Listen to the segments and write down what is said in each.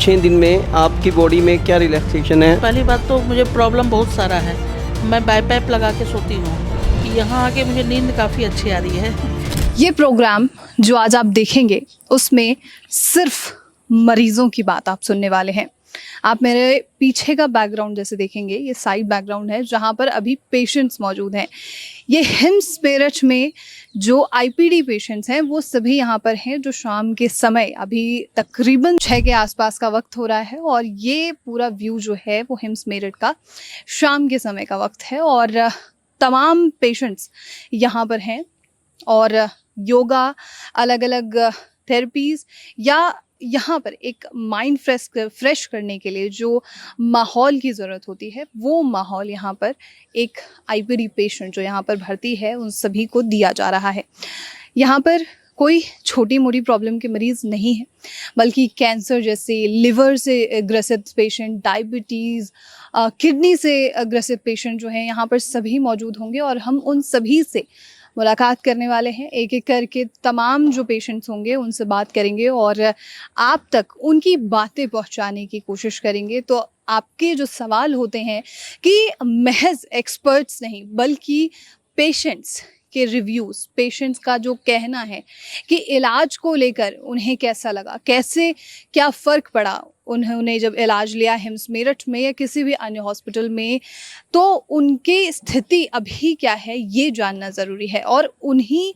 6 दिन में आपकी बॉडी में क्या रिलैक्सेशन है? पहली बात तो मुझे प्रॉब्लम बहुत सारा है, मैं बाईपैप लगा के सोती हूँ। यहाँ आके मुझे नींद काफ़ी अच्छी आ रही है। ये प्रोग्राम जो आज आप देखेंगे उसमें सिर्फ मरीजों की बात आप सुनने वाले हैं। आप मेरे पीछे का बैकग्राउंड जैसे देखेंगे, ये साइड बैकग्राउंड है जहाँ पर अभी पेशेंट्स मौजूद हैं। ये हिम्स मेरठ में जो आईपीडी पेशेंट्स हैं वो सभी यहाँ पर हैं, जो शाम के समय अभी तकरीबन 6 के आसपास का वक्त हो रहा है और ये पूरा व्यू जो है वो हिम्स मेरठ का शाम के समय का वक्त है और तमाम पेशेंट्स यहाँ पर हैं और योगा, अलग अलग थेरेपीज़ या यहाँ पर एक माइंड फ्रेश करने के लिए जो माहौल की ज़रूरत होती है वो माहौल यहाँ पर एक आईपीडी पेशेंट जो यहाँ पर भर्ती है उन सभी को दिया जा रहा है। यहाँ पर कोई छोटी मोटी प्रॉब्लम के मरीज़ नहीं है, बल्कि कैंसर जैसे, लिवर से ग्रसित पेशेंट, डायबिटीज़, किडनी से ग्रसित पेशेंट जो हैं यहाँ पर सभी मौजूद होंगे और हम उन सभी से मुलाकात करने वाले हैं। एक एक करके तमाम जो पेशेंट्स होंगे उनसे बात करेंगे और आप तक उनकी बातें पहुंचाने की कोशिश करेंगे। तो आपके जो सवाल होते हैं कि महज एक्सपर्ट्स नहीं बल्कि पेशेंट्स के रिव्यूज़, पेशेंट्स का जो कहना है कि इलाज को लेकर उन्हें कैसा लगा, कैसे क्या फ़र्क पड़ा उन्होंने जब इलाज लिया हिम्स मेरठ में या किसी भी अन्य हॉस्पिटल में, तो उनकी स्थिति अभी क्या है ये जानना ज़रूरी है। और उन्हीं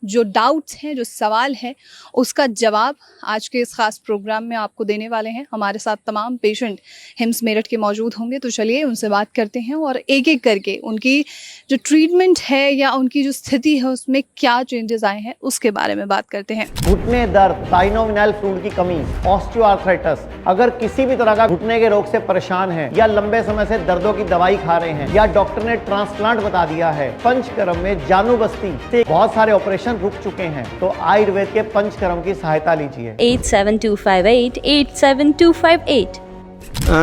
जो डाउट्स हैं, जो सवाल हैं, उसका जवाब आज के इस ख़ास प्रोग्राम में आपको देने वाले हैं। हमारे साथ तमाम पेशेंट हिम्स मेरठ के मौजूद होंगे, तो चलिए उनसे बात करते हैं और एक एक करके उनकी जो ट्रीटमेंट है या उनकी जो स्थिति है उसमें क्या चेंजेस आए हैं उसके बारे में बात करते हैं। घुटने दर्द, साइनोवियल फ्लूइड की कमी, ऑस्टियोआर्थराइटिस, अगर किसी भी तरह का घुटने के रोग से परेशान है या लंबे समय से दर्दों की दवाई खा रहे हैं या डॉक्टर ने ट्रांसप्लांट बता दिया है, पंचकर्म में जानू बस्ती से बहुत सारे ऑपरेशन रुक चुके हैं, तो आयुर्वेद के पंचकर्म की सहायता लीजिए। 8725887258।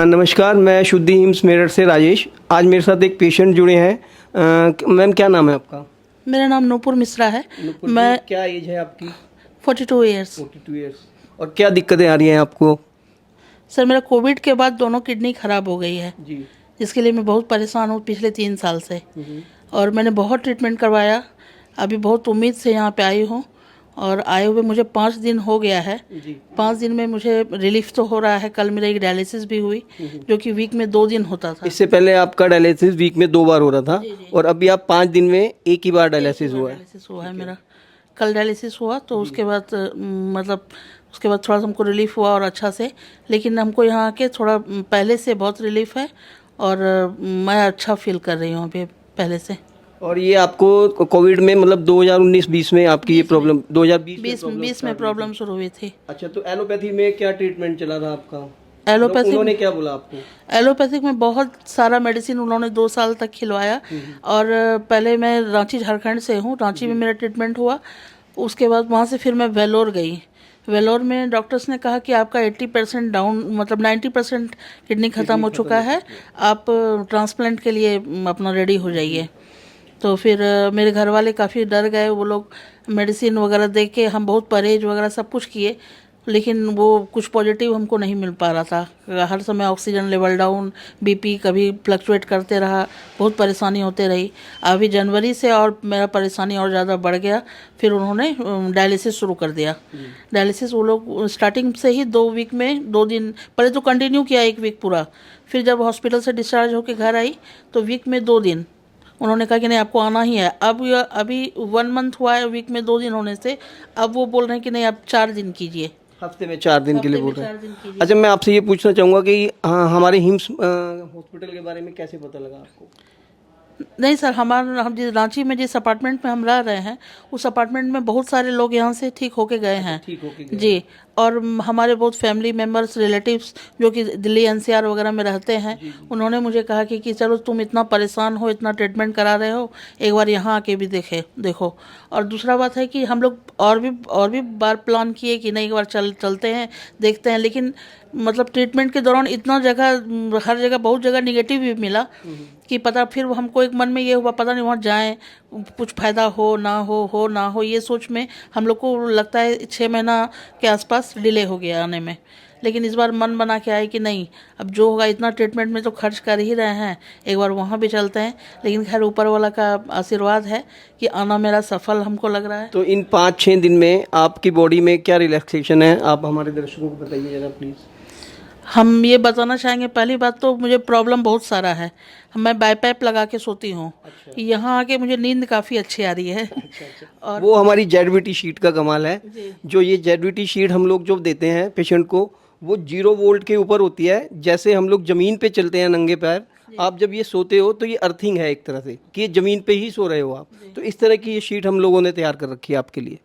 नमस्कार, मैं शुद्धि हिम्स मेरठ से राजेश। आज मेरे साथ एक पेशेंट जुड़े हैं। मैम, क्या नाम है आपका? मेरा नाम नूपुर मिश्रा है। मैं क्या एज है आपकी? 42 ईयर्स। 42 ईयर्स। और क्या दिक्कतें आ रही हैं आपको? सर, मेरा कोविड के बाद दोनों किडनी ख़राब हो गई है जी, जिसके लिए मैं बहुत परेशान हूँ पिछले 3 साल से। और मैंने बहुत ट्रीटमेंट करवाया, अभी बहुत उम्मीद से यहाँ पे आई हूँ और आए हुए मुझे 5 दिन हो गया है। 5 दिन में मुझे रिलीफ तो हो रहा है। कल मेरा एक डायलिसिस भी हुई जो कि वीक में 2 दिन होता था। इससे पहले आपका डायलिसिस वीक में 2 बार हो रहा था। जी, जी। और अभी आप 5 दिन में एक ही बार डायलिसिस हुआ है। डायलिसिस हुआ है मेरा, कल डायलिसिस हुआ तो उसके बाद मतलब उसके बाद थोड़ा सा हमको रिलीफ हुआ और अच्छा से। लेकिन हमको यहाँ आके थोड़ा पहले से बहुत रिलीफ है और मैं अच्छा फील कर रही हूँ अभी पहले से। और ये आपको कोविड में मतलब 2019-20 में आपकी ये प्रॉब्लम 2020 में प्रॉब्लम शुरू हुई थी। अच्छा, तो एलोपैथी में क्या ट्रीटमेंट चला था आपका? एलोपैथिक, उन्होंने क्या बोला आपको? एलोपैथिक में बहुत सारा मेडिसिन उन्होंने 2 साल तक खिलवाया। और पहले मैं रांची झारखंड से हूँ, रांची में मेरा ट्रीटमेंट हुआ। उसके बाद वहाँ से फिर मैं वेलोर गई। वेलोर में डॉक्टर्स ने कहा कि आपका 80% डाउन, मतलब 90% किडनी ख़त्म हो चुका है, आप ट्रांसप्लांट के लिए अपना रेडी हो जाइए। तो फिर मेरे घर वाले काफ़ी डर गए। वो लोग मेडिसिन वगैरह दे के, हम बहुत परहेज वगैरह सब कुछ किए, लेकिन वो कुछ पॉजिटिव हमको नहीं मिल पा रहा था। हर समय ऑक्सीजन लेवल डाउन, बीपी कभी फ्लक्चुएट करते रहा, बहुत परेशानी होते रही। अभी जनवरी से और मेरा परेशानी और ज़्यादा बढ़ गया। फिर उन्होंने डायलिसिस शुरू कर दिया। डायलिसिस वो लोग स्टार्टिंग से ही 2 वीक में 2 दिन पहले तो कंटिन्यू किया, 1 वीक पूरा। फिर जब हॉस्पिटल से डिस्चार्ज होकर घर आई तो वीक में 2 दिन उन्होंने कहा कि नहीं, आपको आना ही है। अब अभी 1 मंथ हुआ है वीक में 2 दिन होने से। अब वो बोल रहे हैं कि नहीं, आप 4 दिन कीजिए, हफ्ते में 4 दिन के लिए बोल रहे हैं। अच्छा, मैं आपसे ये पूछना चाहूँगा कि हाँ, हमारे हिम्स हॉस्पिटल के बारे में कैसे पता लगा आपको? नहीं सर, हम जिस रांची में जिस अपार्टमेंट में हम रह रहे हैं उस अपार्टमेंट में बहुत सारे लोग यहाँ से ठीक होके गए हैं। ठीक होके गए जी। और हमारे बहुत फैमिली मेम्बर्स, रिलेटिव्स जो कि दिल्ली एनसीआर वगैरह में रहते हैं, उन्होंने मुझे कहा कि चलो तुम इतना परेशान हो, इतना ट्रीटमेंट करा रहे हो, एक बार यहाँ आके भी देखो। और दूसरा बात है कि हम लोग और भी बार प्लान किए कि नहीं, एक बार चलते हैं, देखते हैं। लेकिन मतलब ट्रीटमेंट के दौरान इतना जगह, हर जगह बहुत जगह निगेटिव भी मिला कि पता, फिर हमको एक मन में ये हुआ पता नहीं वहाँ जाएं, कुछ फ़ायदा हो ना हो, ये सोच में हम लोग को लगता है 6 महीना के आसपास डिले हो गया आने में। लेकिन इस बार मन बना के आए कि नहीं, अब जो होगा, इतना ट्रीटमेंट में तो खर्च कर ही रहे हैं, एक बार वहाँ भी चलते हैं। लेकिन खैर ऊपर वाला का आशीर्वाद है कि आना मेरा सफल हमको लग रहा है। तो इन 5-6 दिन में आपकी बॉडी में क्या रिलैक्सेशन है, आप हमारे दर्शकों को बताइए जरा प्लीज़। हम ये बताना चाहेंगे, पहली बात तो मुझे प्रॉब्लम बहुत सारा है, मैं बाईपैप लगा के सोती हूँ। यहाँ आके मुझे नींद काफ़ी अच्छी आ रही है। और वो हमारी जेडवीटी शीट का कमाल है। जो ये जेडवीटी शीट हम लोग जो देते हैं पेशेंट को, वो 0 वोल्ट के ऊपर होती है। जैसे हम लोग ज़मीन पे चलते हैं नंगे पैर, आप जब ये सोते हो तो ये अर्थिंग है एक तरह से कि ये ज़मीन पे ही सो रहे हो आप। तो इस तरह की ये शीट हम लोगों ने तैयार कर रखी है आपके लिए।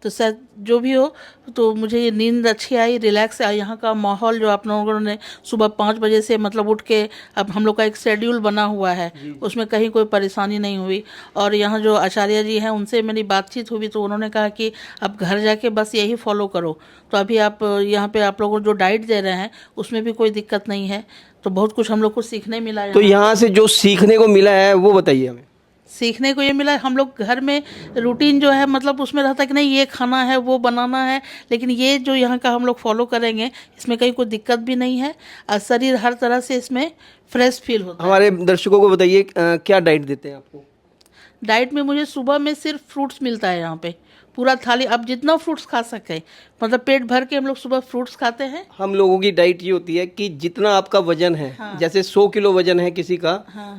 तो शायद जो भी हो, तो मुझे ये नींद अच्छी आई, रिलैक्स आई। यहाँ का माहौल जो आप लोगों ने सुबह 5 बजे से मतलब उठ के, अब हम लोग का एक शेड्यूल बना हुआ है, उसमें कहीं कोई परेशानी नहीं हुई। और यहाँ जो आचार्य जी हैं उनसे मेरी बातचीत हुई, तो उन्होंने कहा कि आप घर जाके बस यही फॉलो करो। तो अभी आप यहाँ पे आप लोगों को जो डाइट दे रहे हैं उसमें भी कोई दिक्कत नहीं है। तो बहुत कुछ हम लोग को सीखने मिला। तो यहाँ से जो सीखने को मिला है वो बताइए हमें। सीखने को ये मिला, हम लोग घर में रूटीन जो है मतलब उसमें रहता है कि नहीं ये खाना है, वो बनाना है, लेकिन ये जो यहाँ का हम लोग फॉलो करेंगे इसमें कहीं कोई दिक्कत भी नहीं है और शरीर हर तरह से इसमें फ्रेश फील होता है। हमारे दर्शकों को बताइए क्या डाइट देते हैं आपको। डाइट में मुझे सुबह में सिर्फ फ्रूट्स मिलता है, यहाँ पे पूरा थाली, आप जितना फ्रूट्स खा सके, मतलब पेट भर के हम लोग सुबह फ्रूट्स खाते हैं। हम लोगों की डाइट ये होती है कि जितना आपका वजन है, जैसे 100 किलो वजन है किसी का,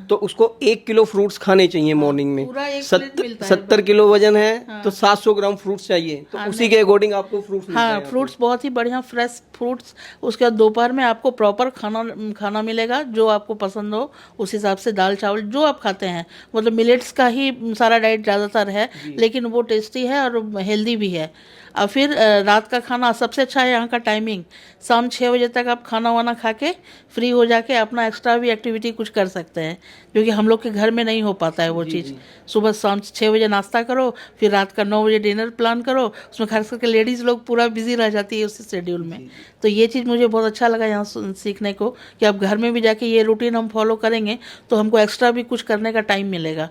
तो उसको 1 किलो फ्रूट्स खाने चाहिए मॉर्निंग में। पूरा 1 प्लेट मिलता है। 70 किलो वजन है तो 700 ग्राम फ्रूट्स चाहिए, तो उसी के अकॉर्डिंग आपको फ्रूट्स मिलता है। फ्रूट्स बहुत ही बढ़िया फ्रेश फ्रूट्स। उसके बाद दोपहर में आपको प्रॉपर खाना मिलेगा, जो आपको पसंद हो उस हिसाब से, दाल चावल जो आप खाते हैं, मतलब मिलेट्स का ही सारा डाइट ज़्यादातर है, लेकिन वो टेस्टी है और हेल्दी भी है। और फिर रात का खाना सबसे अच्छा है यहाँ का टाइमिंग, शाम 6 बजे तक आप खाना वाना खा के फ्री हो जाके अपना एक्स्ट्रा भी एक्टिविटी कुछ कर सकते हैं, जो कि हम लोग के घर में नहीं हो पाता है वो चीज़। सुबह शाम 6 बजे नाश्ता करो, फिर रात का 9 बजे डिनर प्लान करो, उसमें खास करके लेडीज़ लोग पूरा बिजी रह जाती है उस शेड्यूल में। तो ये चीज़ मुझे बहुत अच्छा लगा यहाँ सीखने को, कि आप घर में भी जाके ये रूटीन हम फॉलो करेंगे तो हमको एक्स्ट्रा भी कुछ करने का टाइम मिलेगा।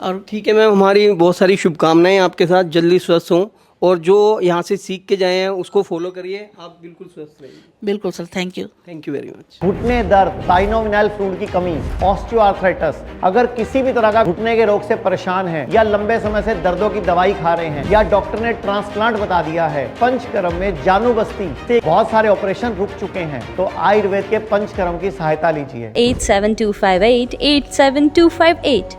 और ठीक है मैम, हमारी बहुत सारी शुभकामनाएं आपके साथ, जल्दी स्वस्थ हों और जो यहाँ से सीख के जाए हैं उसको फॉलो करिए, आप बिल्कुल स्वस्थ रहिए। बिल्कुल sir, thank you very much. घुटने दर्द, साइनोविनाइल फ्लूइड की कमी, ऑस्टियोआर्थराइटिस, अगर किसी भी तरह का घुटने के रोग से परेशान है या लंबे समय से दर्दों की दवाई खा रहे हैं या डॉक्टर ने ट्रांसप्लांट बता दिया है, पंचकर्म में जानू बस्ती से बहुत सारे ऑपरेशन रुक चुके हैं, तो आयुर्वेद के पंचकर्म की सहायता लीजिए। 87258 87258